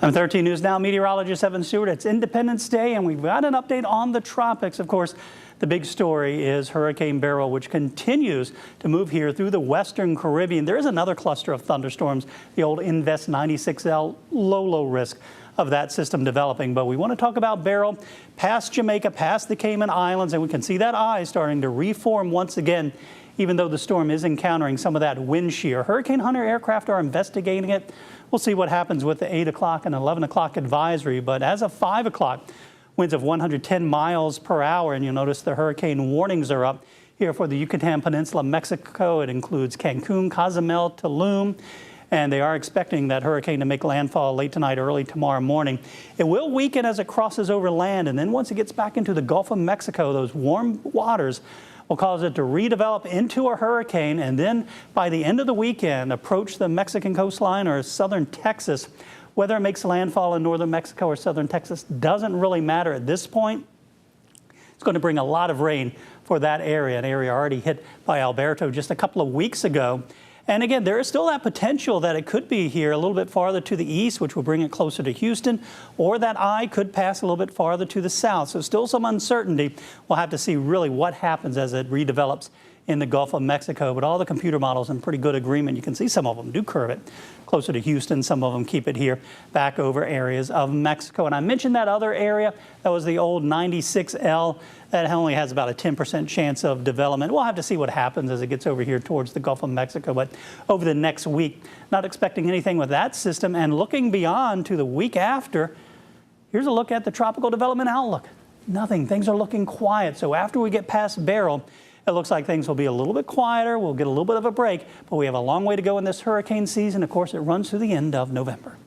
I'm 13 News Now meteorologist Evan Stewart. It's Independence Day, and we've got an update on the tropics. Of course, the big story is Hurricane Beryl, which continues to move here through the western Caribbean. There is another cluster of thunderstorms, the old Invest 96L, low risk of that system developing. But we want to talk about Beryl past Jamaica, past the Cayman Islands, and we can see that eye starting to reform once again, even though the storm is encountering some of that wind shear. Hurricane Hunter aircraft are investigating it. We'll see what happens with the 8 o'clock and 11 o'clock advisory. But as of 5 o'clock, winds of 110 miles per hour, and you'll notice the hurricane warnings are up here for the Yucatan Peninsula, Mexico. It includes Cancun, Cozumel, Tulum, and they are expecting that hurricane to make landfall late tonight, early tomorrow morning. It will weaken as it crosses over land, and then once it gets back into the Gulf of Mexico, those warm waters will cause it to redevelop into a hurricane, and then by the end of the weekend approach the Mexican coastline or southern Texas. Whether it makes landfall in northern Mexico or southern Texas doesn't really matter at this point. It's going to bring a lot of rain for that area, an area already hit by Alberto just a couple of weeks ago. And again, there is still that potential that it could be here a little bit farther to the east, which will bring it closer to Houston, or that eye could pass a little bit farther to the south. So still some uncertainty. We'll have to see really what happens as it redevelops in the Gulf of Mexico. But all the computer models in pretty good agreement. You can see some of them do curve it closer to Houston. Some of them keep it here back over areas of Mexico. And I mentioned that other area, that was the old 96L. That only has about a 10% chance of development. We'll have to see what happens as it gets over here towards the Gulf of Mexico. But over the next week, not expecting anything with that system. And looking beyond to the week after, here's a look at the tropical development outlook. Nothing. Things are looking quiet. So after we get past Beryl, it looks like things will be a little bit quieter. We'll get a little bit of a break, but we have a long way to go in this hurricane season. Of course, it runs through the end of November.